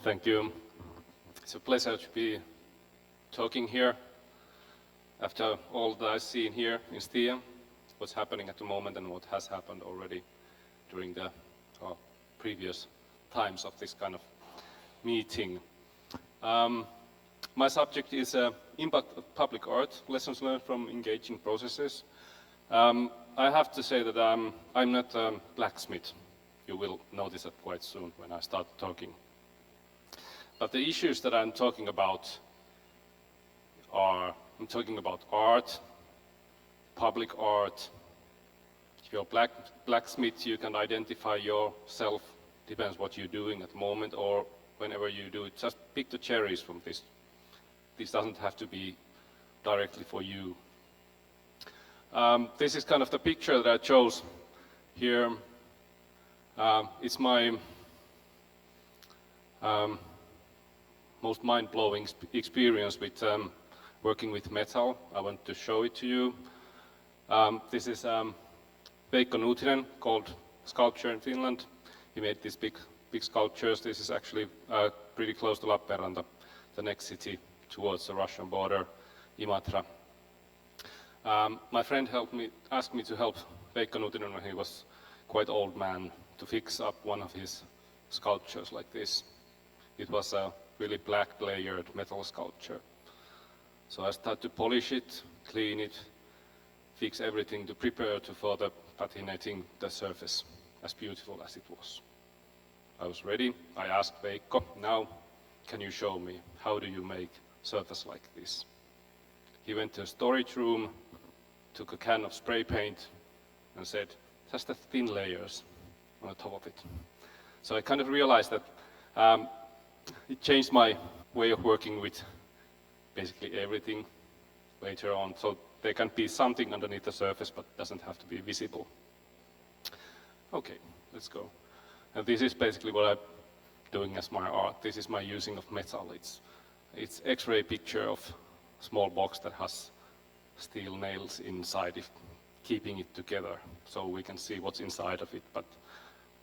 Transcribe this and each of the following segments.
Thank you. It's a pleasure to be talking here after all that I've seen here in Stia, what's happening at the moment and what has happened already during the previous times of this kind of meeting. My subject is impact of public art, lessons learned from engaging processes. I have to say that I'm not a blacksmith. You will notice that quite soon when I start talking. But the issues that I'm talking about are, I'm talking about art, public art. If you're a blacksmith, you can identify yourself, depends what you're doing at the moment, or whenever you do it, just pick the cherries from this. This doesn't have to be directly for you. This is kind of the picture that I chose here. It's my most mind-blowing experience with working with metal. I want to show it to you. This is Veikko Nuutinen, called Sculptor in Finland. He made these big sculptures. This is actually pretty close to Lappeenranta, the next city towards the Russian border, Imatra. My friend asked me to help Veikko Nuutinen when he was quite old man to fix up one of his sculptures like this. It was a really black layered metal sculpture. So I started to polish it, clean it, fix everything to prepare for the patinating the surface as beautiful as it was. I was ready. I asked Veikko, now can you show me how do you make surface like this? He went to a storage room, took a can of spray paint and said, just the thin layers on the top of it. So I kind of realized that it changed my way of working with basically everything later on. So there can be something underneath the surface, but it doesn't have to be visible. Okay, let's go. And this is basically what I'm doing as my art. This is my using of metal. It's X-ray picture of a small box that has steel nails inside it, keeping it together so we can see what's inside of it, but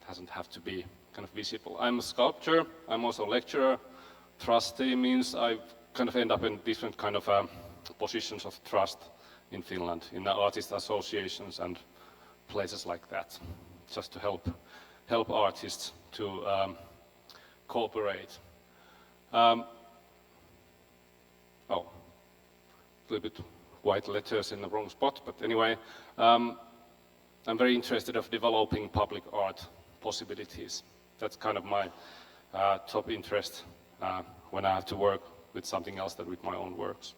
it doesn't have to be kind of visible. I'm a sculptor, I'm also a lecturer. Trustee means I kind of end up in different kind of positions of trust in Finland, in the artist associations and places like that, just to help artists to cooperate. Oh, a little bit white letters in the wrong spot, but anyway, I'm very interested of developing public art possibilities. That's kind of my top interest when I have to work with something else than with my own works.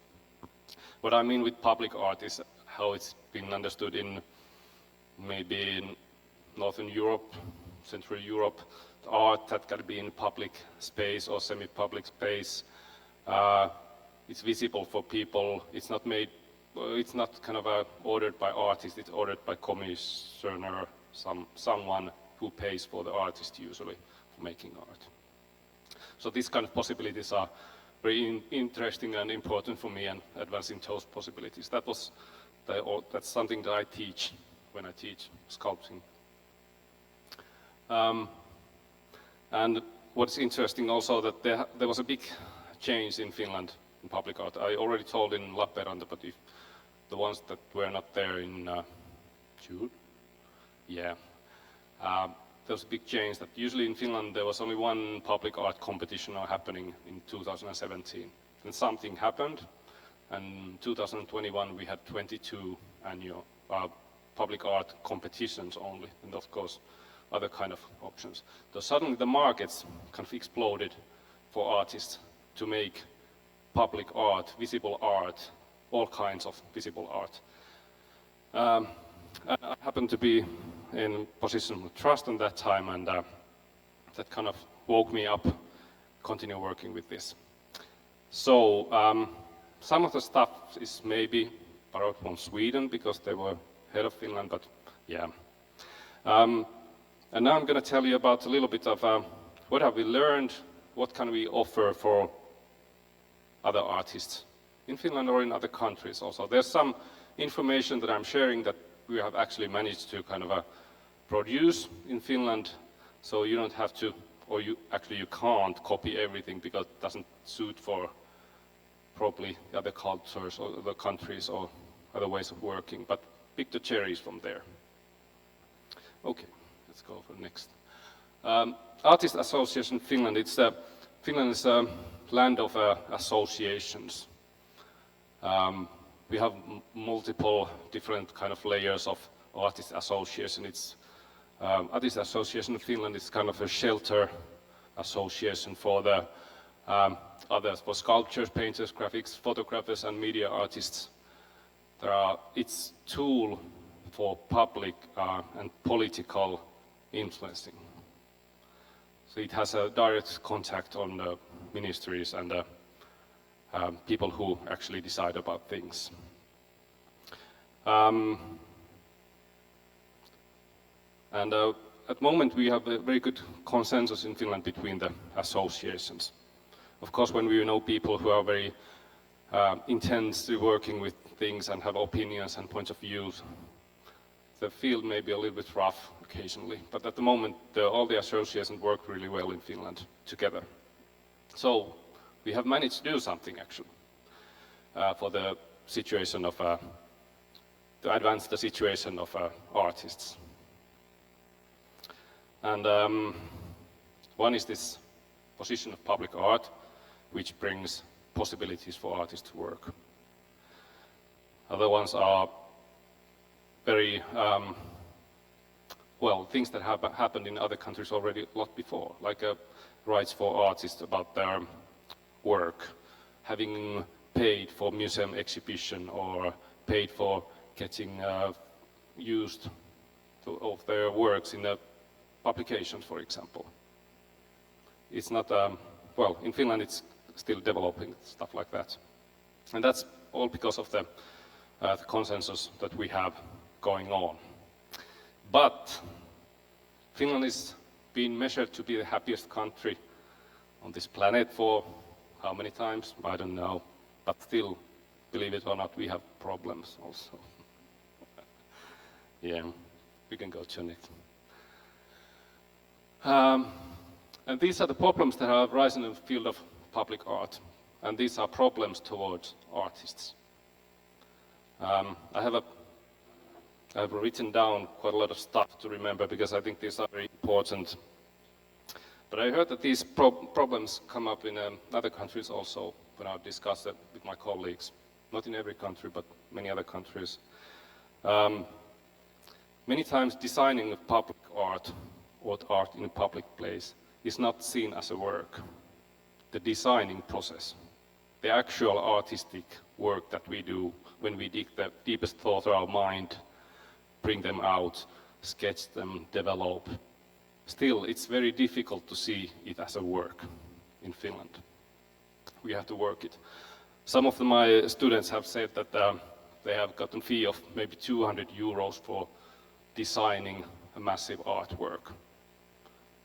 What I mean with public art is how it's been understood in maybe in Northern Europe, Central Europe, art that can be in public space or semi-public space. It's visible for people. It's not made. It's not kind of ordered by artists. It's ordered by commissioner, someone who pays for the artist usually for making art. So these kind of possibilities are very interesting and important for me, and advancing those possibilities. That's something that I teach when I teach sculpting. And what's interesting also that there was a big change in Finland in public art. I already told in Lappeenranta, but if the ones that were not there in June, yeah. There was a big change that usually in Finland there was only one public art competition happening in 2017. And something happened, and in 2021 we had 22 annual public art competitions only, and of course other kind of options. So suddenly the markets kind of exploded for artists to make public art, visible art, all kinds of visible art. I happened to be in position of trust at that time, and that kind of woke me up, continue working with this. So some of the stuff is maybe borrowed from Sweden because they were head of Finland, but yeah. And now I'm going to tell you about a little bit of what have we learned, what can we offer for other artists in Finland or in other countries also. There's some information that I'm sharing that we have actually managed to kind of produce in Finland, so you don't have to or you can't copy everything because it doesn't suit for probably other cultures or other countries or other ways of working, but pick the cherries from there. Okay, let's go for next. Artist Association Finland. Finland is a land of associations. We have multiple different kind of layers of artist association. Artist Association Finland is kind of a shelter association for the others, for sculptors, painters, graphics, photographers, and media artists. It's tool for public and political influencing. So it has a direct contact on the ministries and the people who actually decide about things. At the moment we have a very good consensus in Finland between the associations. Of course, when we know people who are very intensely working with things and have opinions and points of views, the field may be a little bit rough occasionally. But at the moment, all the associations work really well in Finland together. So we have managed to do something actually for the situation of to advance the situation of artists. And one is this position of public art, which brings possibilities for artists to work. Other ones are very, things that have happened in other countries already a lot before, like rights for artists about their work, having paid for museum exhibition or paid for getting used of their works in the publications, for example. It's not, in Finland it's still developing, stuff like that. And that's all because of the consensus that we have going on. But Finland is being measured to be the happiest country on this planet for how many times? I don't know. But still, believe it or not, we have problems also. Yeah, we can go to next. And these are the problems that have arisen in the field of public art. And these are problems towards artists. I have written down quite a lot of stuff to remember because I think these are very important. But I heard that these problems come up in other countries also when I discuss it with my colleagues. Not in every country, but many other countries. Many times designing of public art or art in a public place is not seen as a work. The designing process, the actual artistic work that we do when we dig the deepest thoughts of our mind, bring them out, sketch them, develop. Still, it's very difficult to see it as a work in Finland. We have to work it. Some of my students have said that they have gotten a fee of maybe 200 euros for designing a massive artwork.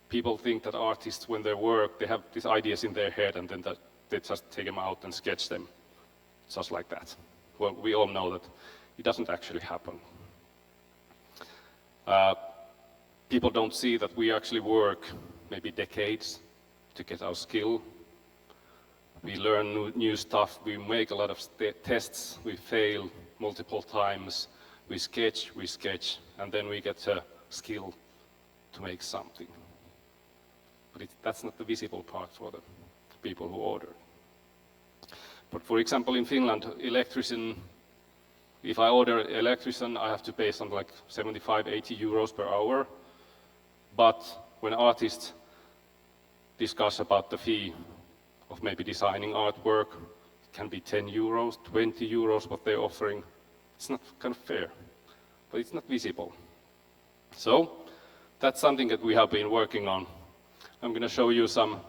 People think that artists, when they work, they have these ideas in their head and then they just take them out and sketch them just like that. Well, we all know that it doesn't actually happen. People don't see that we actually work maybe decades to get our skill. We learn new stuff, we make a lot of tests, we fail multiple times, we sketch, and then we get a skill to make something. But that's not the visible part for the people who order. But for example, in Finland, electrician, if I order electrician, I have to pay something like 75, 80 euros per hour. But when artists discuss about the fee of maybe designing artwork, it can be 10 euros, 20 euros what they're offering. It's not kind of fair, but it's not visible. So that's something that we have been working on. I'm going to show you some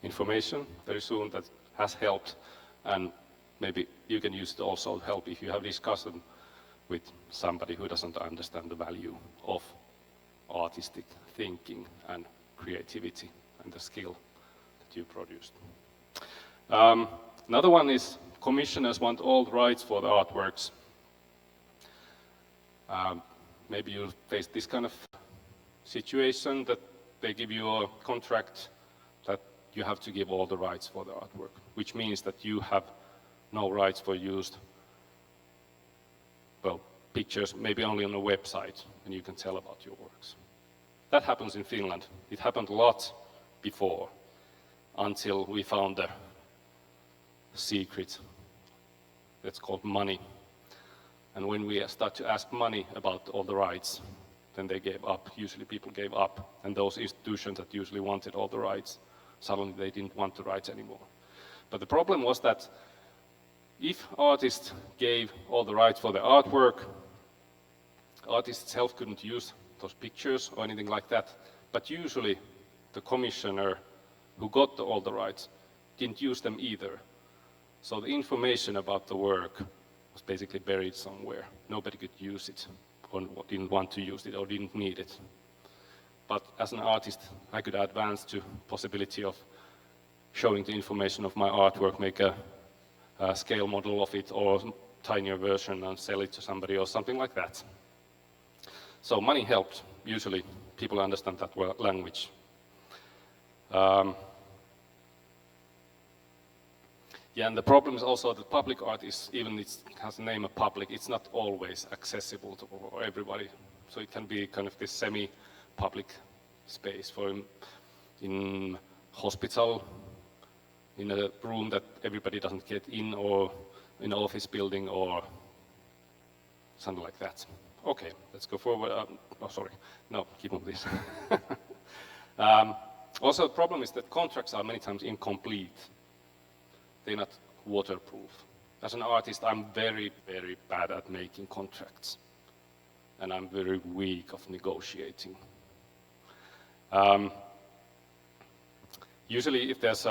information very soon that has helped, and maybe you can use it also to help if you have discussion with somebody who doesn't understand the value of artistic thinking and creativity and the skill that you produced. Another one is commissioners want all the rights for the artworks. Maybe you face this kind of situation that they give you a contract that you have to give all the rights for the artwork, which means that you have no rights for used, well, pictures, maybe only on a website, and you can tell about your works. That happens in Finland. It happened a lot before, until we found the secret that's called money. And when we start to ask money about all the rights, then they gave up. Usually people gave up. And those institutions that usually wanted all the rights, suddenly they didn't want the rights anymore. But the problem was that if artists gave all the rights for the artwork, artist itself couldn't use those pictures or anything like that. But usually the commissioner who got all the rights didn't use them either. So the information about the work was basically buried somewhere. Nobody could use it, or didn't want to use it, or didn't need it. But as an artist, I could advance to possibility of showing the information of my artwork, make a scale model of it, or tinier version and sell it to somebody or something like that. So money helped. Usually people understand that language. Yeah, and the problem is also that public art is, even it has the name of public, it's not always accessible to everybody. So it can be kind of this semi-public space. For in hospital, in a room that everybody doesn't get in, or in an office building, or something like that. Okay, let's go forward. Oh, sorry. No, keep on this. Also, the problem is that contracts are many times incomplete. They're not waterproof. As an artist, I'm very, very bad at making contracts. And I'm very weak of negotiating. Usually, if there's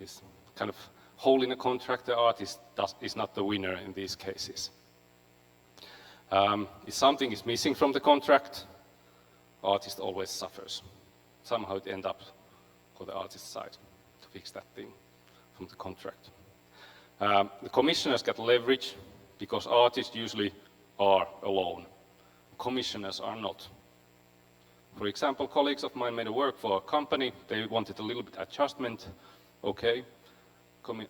this kind of hole in a contract, the artist is not the winner in these cases. If something is missing from the contract, artist always suffers. Somehow it ends up for the artist's side to fix that thing from the contract. The commissioners get leverage because artists usually are alone. Commissioners are not. For example, colleagues of mine made a work for a company. They wanted a little bit adjustment. Okay.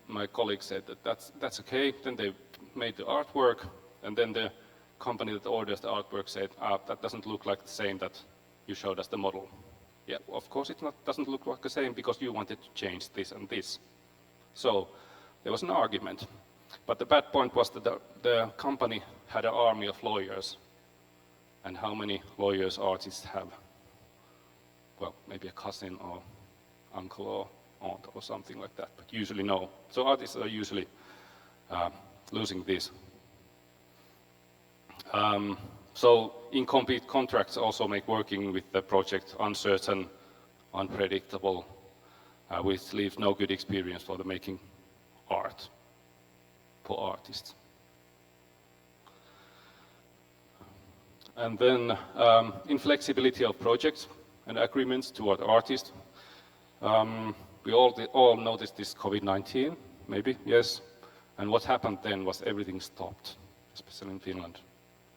My colleague said that that's okay. Then they made the artwork, and then the company that orders the artwork said, that doesn't look like the same that you showed us the model. Yeah, of course it doesn't look like the same because you wanted to change this and this. So there was an argument. But the bad point was that the company had an army of lawyers. And how many lawyers artists have? Well, maybe a cousin or uncle or aunt or something like that, but usually no. So artists are usually losing this. So incomplete contracts also make working with the project uncertain, unpredictable, which leaves no good experience for the making art for artists. And then inflexibility of projects and agreements toward artists. We all noticed this COVID-19, maybe, yes. And what happened then was everything stopped, especially in Finland.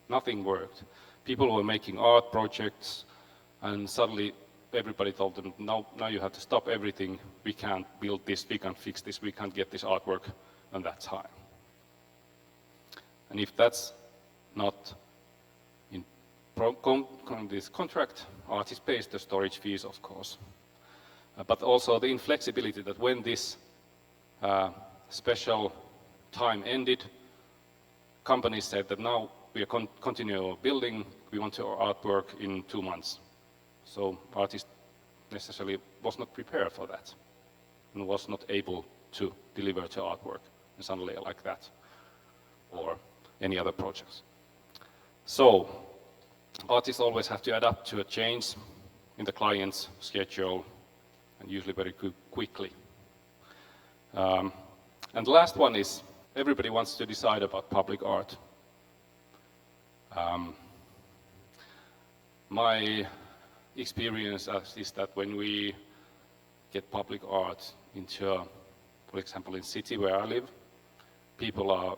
Nothing worked. People were making art projects, and suddenly everybody told them, no, now you have to stop everything. We can't build this, we can't fix this, we can't get this artwork on that time. And if that's not in this contract, artist pays the storage fees, of course. But also the inflexibility that when this special time ended, companies said that now we are continue building, we want our artwork in 2 months. So artist necessarily was not prepared for that and was not able to deliver to artwork and suddenly like that, or any other projects. So artists always have to adapt to a change in the client's schedule, and usually very quickly. And the last one is, everybody wants to decide about public art. My experience is that when we get public art into, for example, in city where I live, people are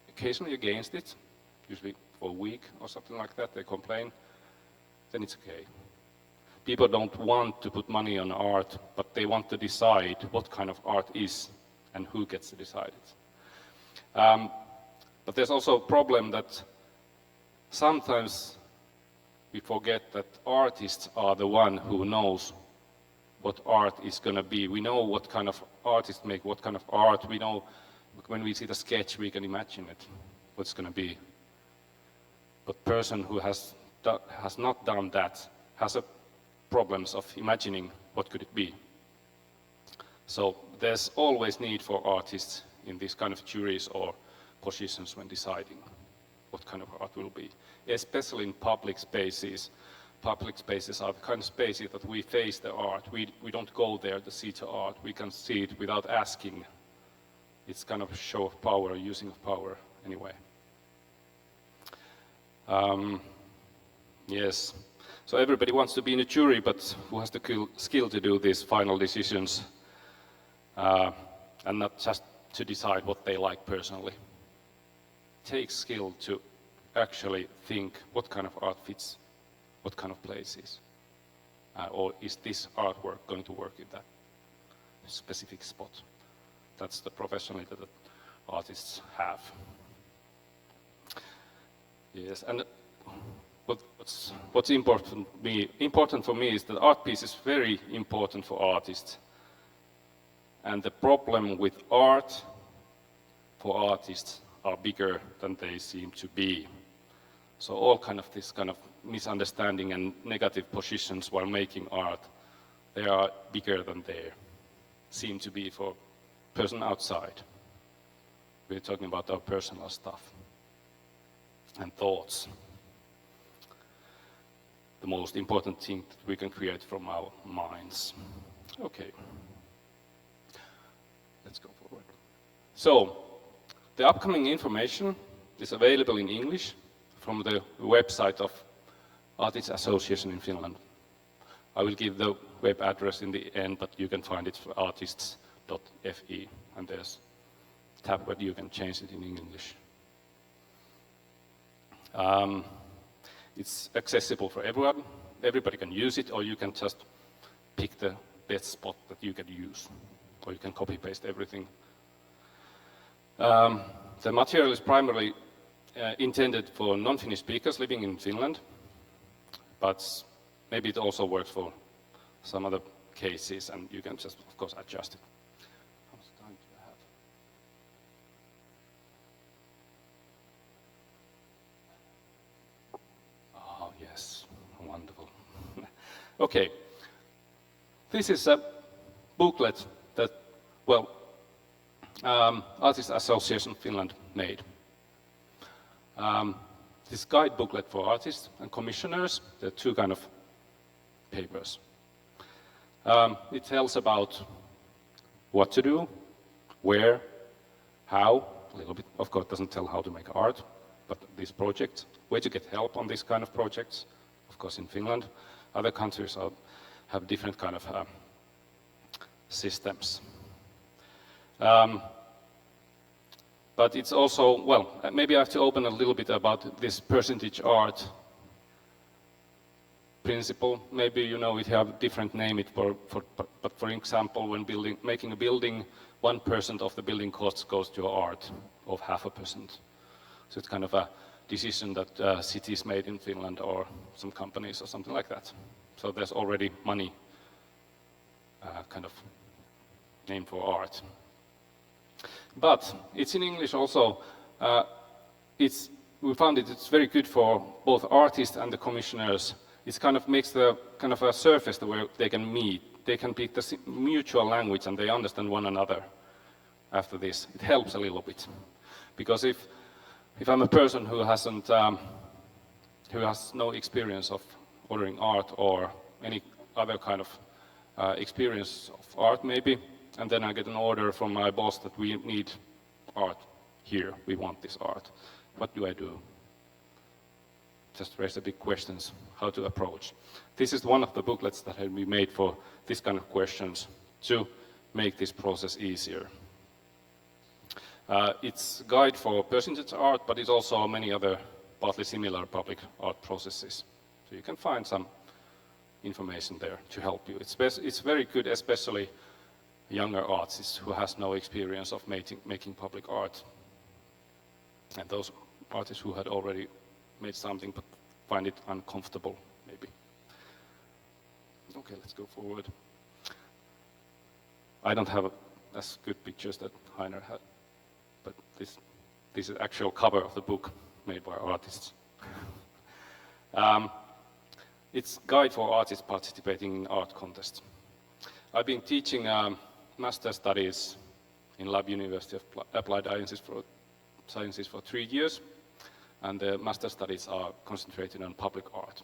occasionally against it, usually for a week or something like that, they complain, then it's okay. people don't want to put money on art, but they want to decide what kind of art is and who gets to decide it. But there's also a problem that sometimes we forget that artists are the one who knows what art is going to be. We know what kind of artists make what kind of art. We know when we see the sketch, we can imagine it, what's going to be. But person who has not done that has a problems of imagining what could it be. So there's always need for artists in these kind of juries or positions when deciding what kind of art will be, especially in public spaces. Public spaces are the kind of spaces that we face the art. We don't go there to see the art. We can see it without asking. It's kind of a show of power, using of power anyway. Yes, so everybody wants to be in a jury, but who has the skill to do these final decisions and not just to decide what they like personally. It takes skill to actually think what kind of art fits what kind of places, or is this artwork going to work in that specific spot? That's the professionality that artists have. Yes, and what's important for me is that art piece is very important for artists. And the problem with art for artists are bigger than they seem to be. So all kind of this kind of misunderstanding and negative positions while making art, they are bigger than they seem to be for a person outside. We're talking about our personal stuff and thoughts. The most important thing that we can create from our minds. Okay. Let's go forward. So, the upcoming information is available in English from the website of Artists Association in Finland. I will give the web address in the end, but you can find it for artists.fi, and there's a tab where you can change it in English. It's accessible for everyone. Everybody can use it, or you can just pick the best spot that you can use, or you can copy-paste everything. The material is primarily intended for non-Finnish speakers living in Finland, but maybe it also works for some other cases, and you can just, of course, adjust it. How much time do I have? Oh, yes, wonderful. Okay, this is a booklet that, well, Artists Association Finland made. This guide booklet for artists and commissioners, there are two kind of papers. It tells about what to do, where, how, a little bit, of course, doesn't tell how to make art, but this project, where to get help on this kind of projects, of course in Finland. Other countries have different kind of systems. But it's also, well, maybe I have to open a little bit about this percentage art principle. Maybe you know it have different name it but for example, when making a building, 1% of the building costs goes to art of 0.5%. So it's kind of a decision that cities made in Finland or some companies or something like that. So there's already money kind of name for art. But it's in English also. We found it's very good for both artists and the commissioners. It kind of makes the kind of a surface where they can meet. They can pick the mutual language and they understand one another after this. It helps a little bit. Because if I'm a person who hasn't, who has no experience of ordering art or any other kind of experience of art maybe, and then I get an order from my boss that we need art here, we want this art. What do I do? Just raise the big questions, how to approach. This is one of the booklets that have been made for this kind of questions to make this process easier. It's a guide for percentage art, but it's also many other partly similar public art processes. So you can find some information there to help you. It's very good, especially younger artists who has no experience of making public art. And those artists who had already made something but find it uncomfortable, maybe. Okay, let's go forward. I don't have as good pictures that Heiner had, but this is the actual cover of the book made by artists. It's a guide for artists participating in art contests. I've been teaching master studies in Lab University of Applied Sciences for 3 years, and the master studies are concentrated on public art.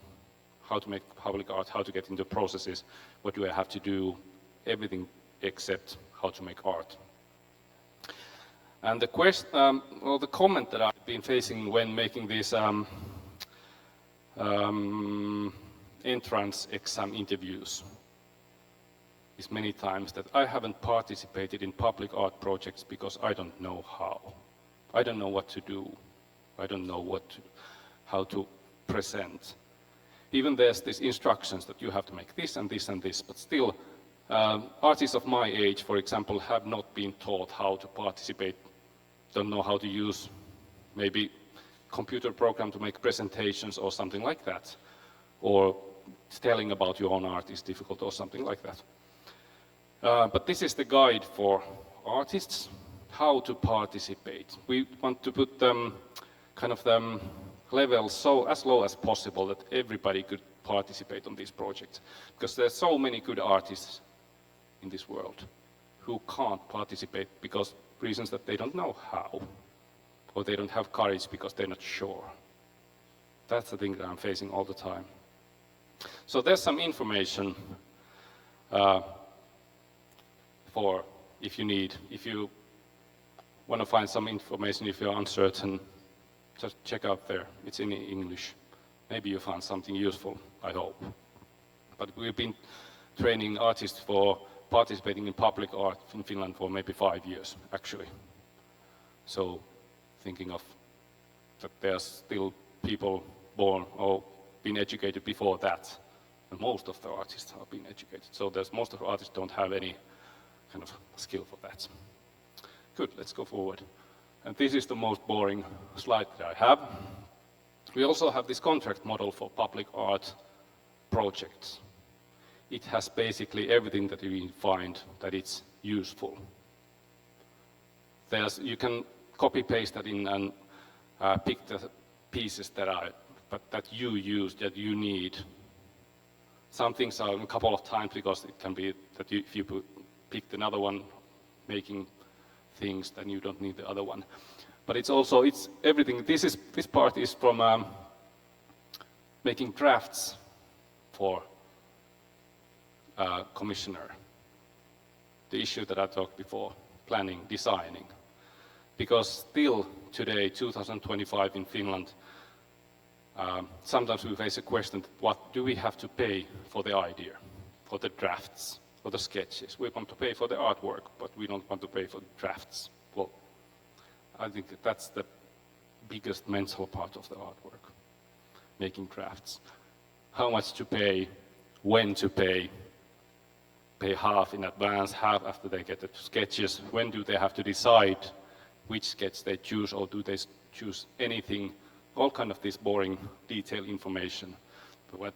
How to make public art, how to get into processes, what do I have to do, everything except how to make art. And the comment that I've been facing when making these entrance exam interviews is many times that I haven't participated in public art projects because I don't know how. I don't know what to do. I don't know how to present. Even there's these instructions that you have to make this and this and this, but still artists of my age, for example, have not been taught how to participate, don't know how to use maybe computer program to make presentations or something like that, or telling about your own art is difficult or something like that. But this is the guide for artists, how to participate. We want to put kind of the levels so as low as possible that everybody could participate on these projects, because there are so many good artists in this world who can't participate because reasons that they don't know how, or they don't have courage because they're not sure. That's the thing that I'm facing all the time. So there's some information for if you want to find some information, if you're uncertain, just check out there. It's in English. Maybe you found something useful, I hope. But we've been training artists for participating in public art in Finland for maybe 5 years, actually. So thinking of that there's still people born or been educated before that, and most of the artists have been educated. So most of the artists don't have any kind of skill for that. Good, let's go forward. And this is the most boring slide that I have. We also have this contract model for public art projects. It has basically everything that you find that it's useful. You can copy-paste that in and pick the pieces that you use, that you need. Some things are a couple of times because it can be that if you picked another one making things, then you don't need the other one. But it's everything. This part is from making drafts for commissioner. The issue that I talked before, planning, designing. Because still today, 2025 in Finland, sometimes we face a question, what do we have to pay for the idea, for the drafts, for the sketches? We want to pay for the artwork, but we don't want to pay for the drafts. Well, I think that's the biggest mental part of the artwork, making drafts. How much to pay, when to pay half in advance, half after they get the sketches, when do they have to decide which sketch they choose, or do they choose anything, all kind of this boring detailed information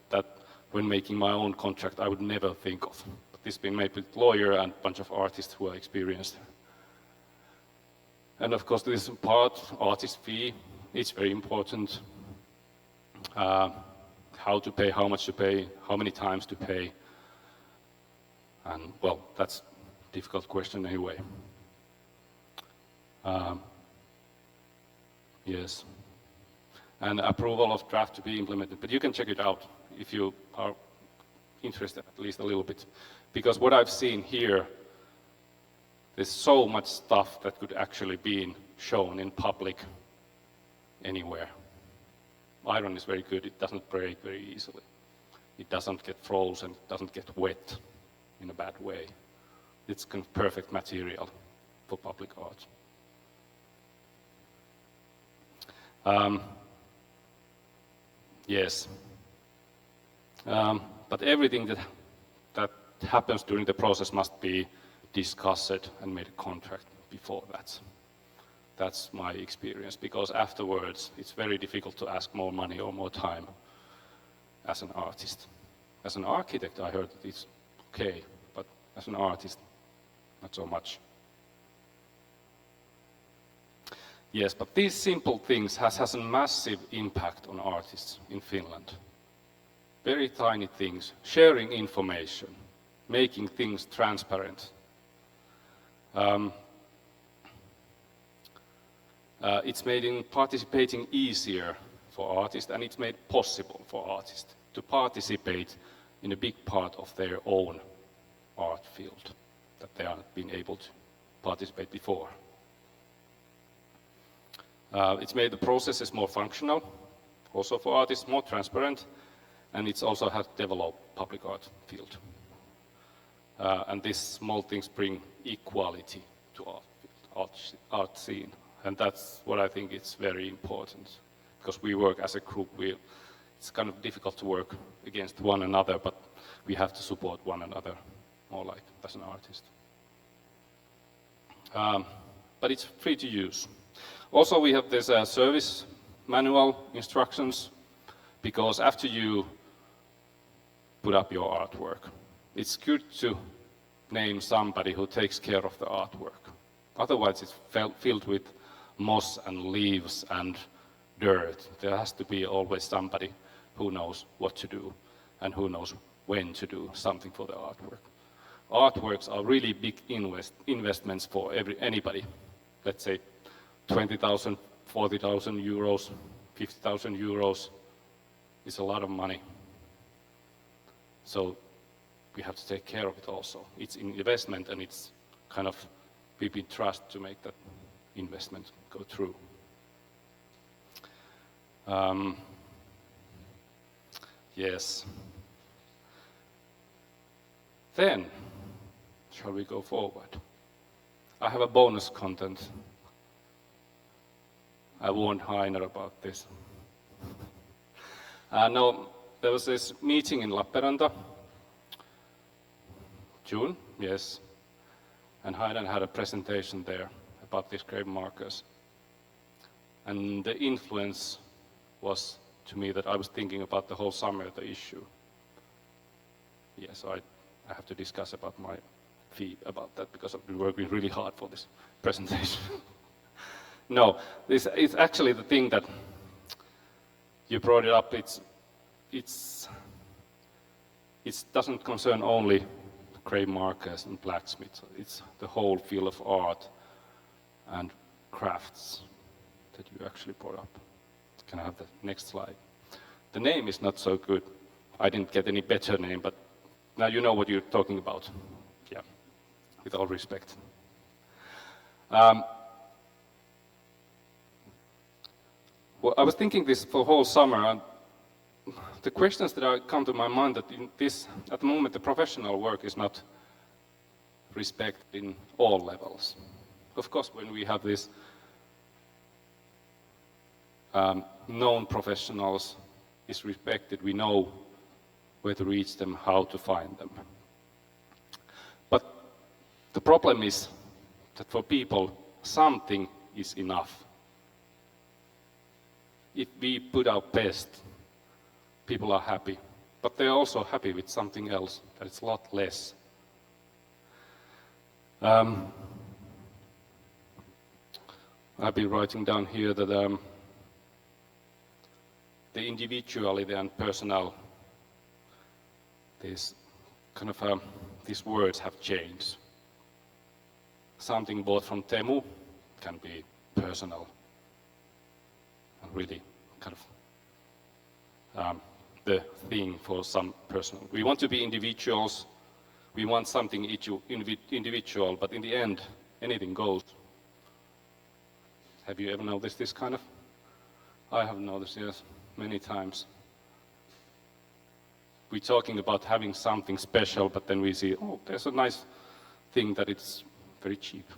that when making my own contract I would never think of. But this being made with lawyer and a bunch of artists who are experienced. And of course this part, artist fee, it's very important. How to pay, how much to pay, how many times to pay. And well, that's a difficult question anyway. Yes. And approval of draft to be implemented. But you can check it out if you are interested at least a little bit. Because what I've seen here, there's so much stuff that could actually be shown in public anywhere. Iron is very good, it doesn't break very easily. It doesn't get frozen, it doesn't get wet in a bad way. It's kind of perfect material for public art. Yes. But everything that happens during the process must be discussed and made a contract before that. That's my experience, because afterwards it's very difficult to ask more money or more time as an artist. As an architect, I heard that it's okay, but as an artist, not so much. Yes, but these simple things has a massive impact on artists in Finland. Very tiny things, sharing information, making things transparent. It's made in participating easier for artists, and it's made possible for artists to participate in a big part of their own art field that they haven't been able to participate before. It's made the processes more functional, also for artists, more transparent, and it's also has developed public art field. And these small things bring equality to art scene. And that's what I think is very important, because we work as a group. It's kind of difficult to work against one another, but we have to support one another more like as an artist. But it's free to use. Also, we have this service manual instructions, because after you put up your artwork, it's good to name somebody who takes care of the artwork. Otherwise, it's filled with moss and leaves and dirt. There has to be always somebody who knows what to do and who knows when to do something for the artwork. Artworks are really big investments for anybody. Let's say 20,000, 40,000 euros, 50,000 euros is a lot of money. So we have to take care of it also. It's an investment, and it's kind of people trust to make that investment go through. Yes. Then, shall we go forward? I have a bonus content. I warned Heiner about this. No, there was this meeting in Lappeenranta, June, yes, and Heiner had a presentation there about these grave markers. And the influence was to me that I was thinking about the whole summer, the issue. Yeah, so I have to discuss about my fee about that, because I've been working really hard for this presentation. No, it's actually the thing that you brought it up. It doesn't concern only grave markers and blacksmiths. It's the whole field of art and crafts that you actually brought up. Can I have the next slide? The name is not so good. I didn't get any better name, but now you know what you're talking about. Yeah, with all respect. Well, I was thinking this for the whole summer, and the questions that come to my mind that at the moment, the professional work is not respected in all levels. Of course, when we have these known professionals is respected, we know where to reach them, how to find them. But the problem is that for people, something is enough. If we put our best, people are happy. But they're also happy with something else, that it's a lot less. I've been writing down here that the individuality and personal, these words have changed. Something bought from Temu can be personal and really kind of the thing for some person. We want to be individuals. We want something individual, but in the end, anything goes. Have you ever noticed this kind of? I have noticed, yes, many times. We're talking about having something special, but then we see, oh, there's a nice thing that it's very cheap.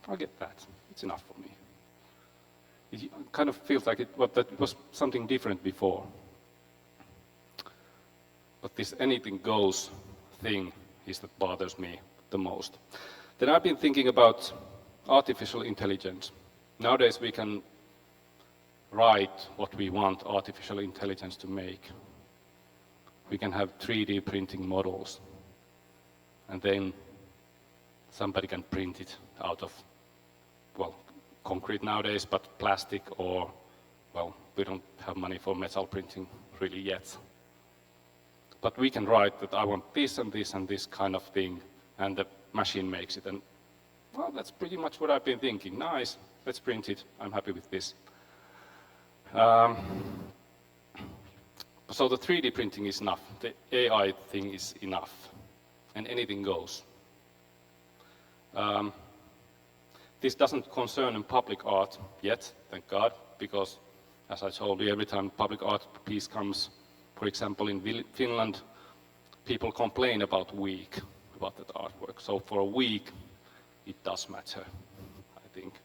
I'll get that. It's enough for me. It kind of feels like that it was something different before. But this anything goes thing is that bothers me the most. Then I've been thinking about artificial intelligence. Nowadays we can write what we want artificial intelligence to make. We can have 3D printing models, and then somebody can print it out of, well, concrete nowadays, but plastic or, well, we don't have money for metal printing really yet. But we can write that I want this and this and this kind of thing, and the machine makes it. And, well, that's pretty much what I've been thinking. Nice, let's print it. I'm happy with this. So the 3D printing is enough. The AI thing is enough. And anything goes. This doesn't concern public art yet, thank God, because, as I told you, every time public art piece comes, for example, in Finland, people complain about weak about that artwork. So for a week, it does matter, I think.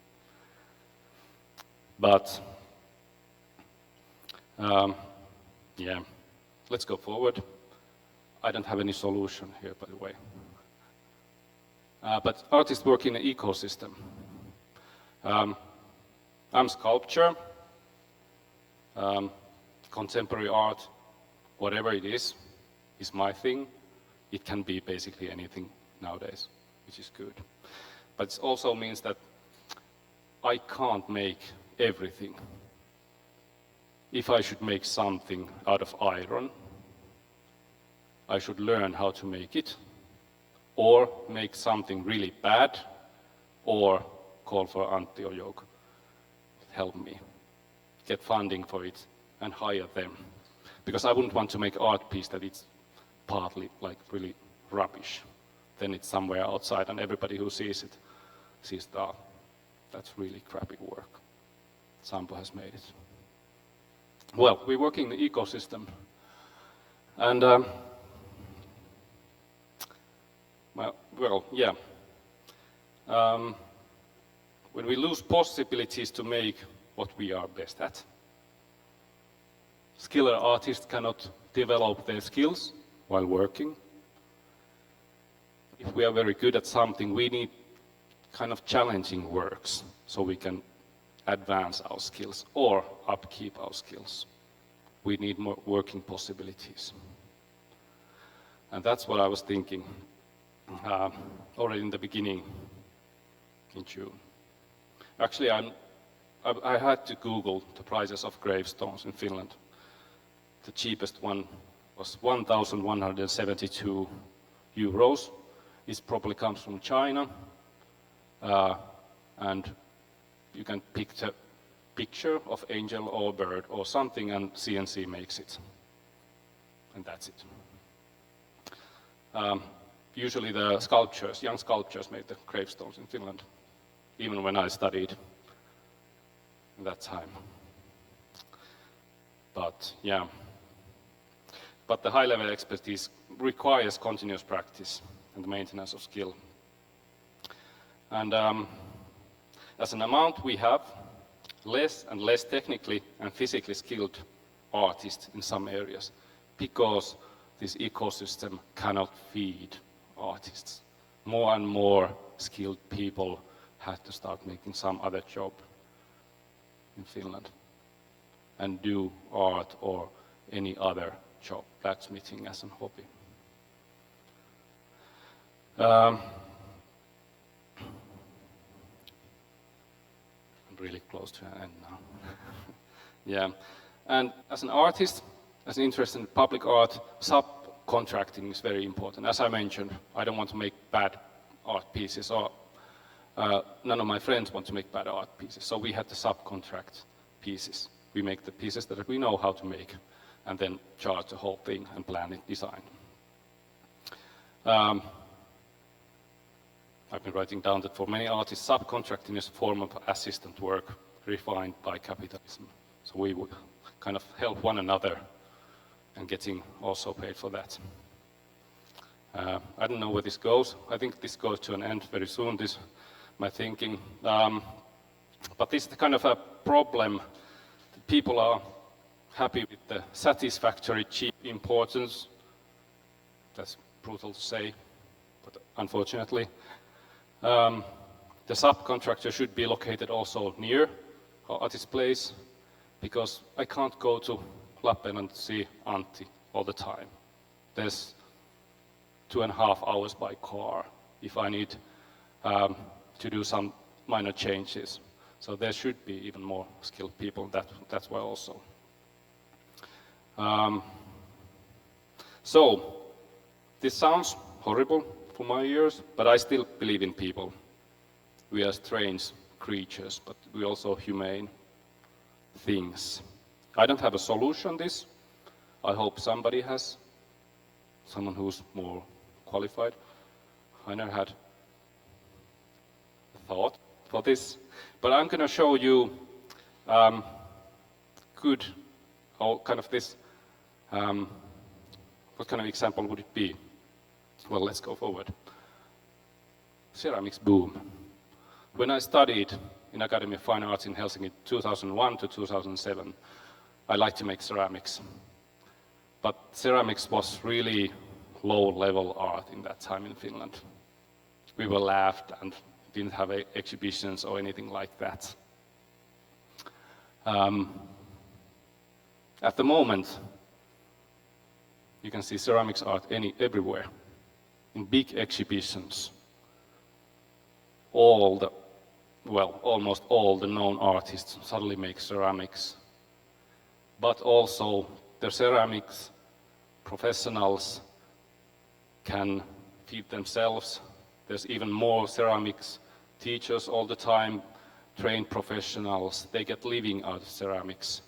But, yeah, let's go forward. I don't have any solution here, by the way. But artists work in an ecosystem. I'm Sculptor, contemporary art, whatever it is my thing. It can be basically anything nowadays, which is good. But it also means that I can't make everything. If I should make something out of iron, I should learn how to make it, or make something really bad, or call for Antti or Jouko. Help me. Get funding for it and hire them. Because I wouldn't want to make art piece that it's partly like really rubbish. Then it's somewhere outside and everybody who sees it sees that that's really crappy work. Sampo has made it. Well, we work in the ecosystem. And when we lose possibilities to make what we are best at, skilled artists cannot develop their skills while working. If we are very good at something, we need kind of challenging works so we can advance our skills or upkeep our skills. We need more working possibilities. And that's what I was thinking already in the beginning in June. Actually, I had to Google the prices of gravestones in Finland. The cheapest one was 1,172 euros. It probably comes from China. And you can pick the picture of angel or bird or something and CNC makes it. And that's it. Usually the sculptors, young sculptors made the gravestones in Finland, even when I studied in that time. But yeah, but the high-level expertise requires continuous practice and maintenance of skill. And as an amount, we have less and less technically and physically skilled artists in some areas because this ecosystem cannot feed artists. More and more skilled people have to start making some other job in Finland and do art or any other job, blacksmithing as a hobby. I'm really close to an end now. Yeah, and as an artist, as an interest in public art, subcontracting is very important. As I mentioned, I don't want to make bad art pieces, or none of my friends want to make bad art pieces, so we had to subcontract pieces. We make the pieces that we know how to make, and then charge the whole thing and plan it, design. I've been writing down that for many artists, subcontracting is a form of assistant work refined by capitalism. So we would kind of help one another and getting also paid for that. I don't know where this goes. I think this goes to an end very soon, this my thinking. But this is the kind of a problem that people are happy with the satisfactory, cheap importance That's brutal to say, but unfortunately. The subcontractor should be located also near artist's place, because I can't go to Lappen and see Antti all the time. There's 2.5 hours by car if I need to do some minor changes. So there should be even more skilled people that's why also. So this sounds horrible for my ears, but I still believe in people. We are strange creatures, but we also humane things. I don't have a solution to this. I hope somebody has, someone who's more qualified. I never had a thought for this, but I'm going to show you good, or kind of this, what kind of example would it be? Well, let's go forward. Ceramics boom. When I studied in Academy of Fine Arts in Helsinki 2001 to 2007, I liked to make ceramics. But ceramics was really low-level art in that time in Finland. We were laughed and didn't have exhibitions or anything like that. At the moment, you can see ceramics art everywhere, in big exhibitions. Almost all the known artists suddenly make ceramics. But also the ceramics professionals can feed themselves. There's even more ceramics teachers all the time, trained professionals. They get living out of ceramics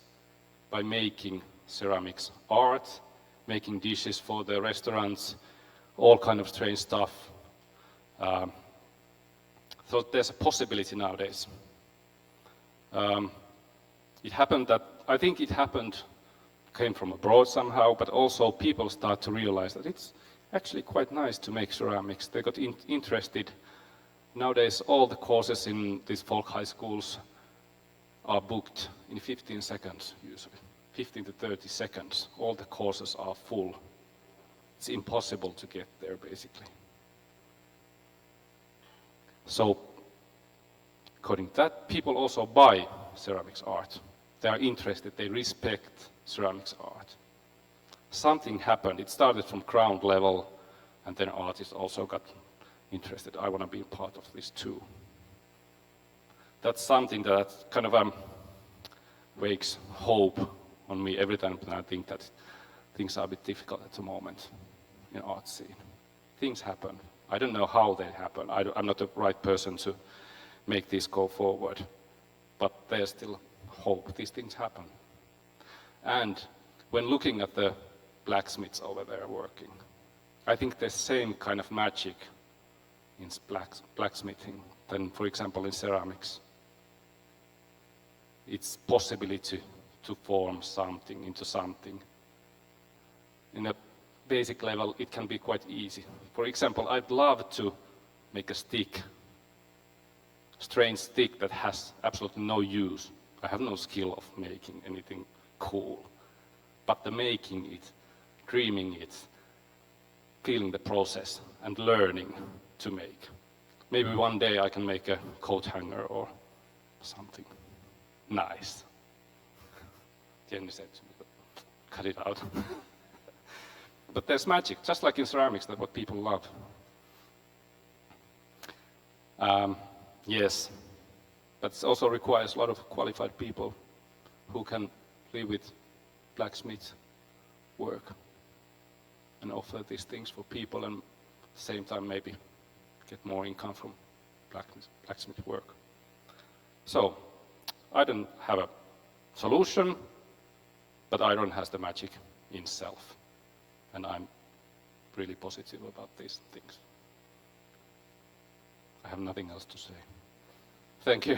by making ceramics art, making dishes for the restaurants, all kind of strange stuff. So there's a possibility nowadays. It happened that, I think it came from abroad somehow, but also people start to realize that it's actually quite nice to make ceramics. They got interested. Nowadays, all the courses in these folk high schools are booked in 15 seconds, usually. 15 to 30 seconds. All the courses are full. It's impossible to get there, basically. So, according to that, people also buy ceramics art. They are interested, they respect ceramics art. Something happened, it started from ground level, and then artists also got interested. I want to be a part of this too. That's something that kind of wakes hope on me every time I think that things are a bit difficult at the moment in art scene. Things happen. I don't know how they happen. I'm not the right person to make this go forward. But there's still hope. These things happen. And when looking at the blacksmiths over there working, I think there's same kind of magic in blacksmithing than, for example, in ceramics. It's possibility to form something into something. In a basic level, it can be quite easy. For example, I'd love to make a stick, strange stick that has absolutely no use. I have no skill of making anything cool. But the making it, dreaming it, feeling the process, and learning to make. Maybe one day I can make a coat hanger or something nice. Jenny said to me, cut it out. But there's magic, just like in ceramics, that's what people love. Yes, but it also requires a lot of qualified people who can live with blacksmith work and offer these things for people, and at the same time maybe get more income from blacksmith work. So, I don't have a solution, but iron has the magic in itself. And I'm really positive about these things. I have nothing else to say. Thank you.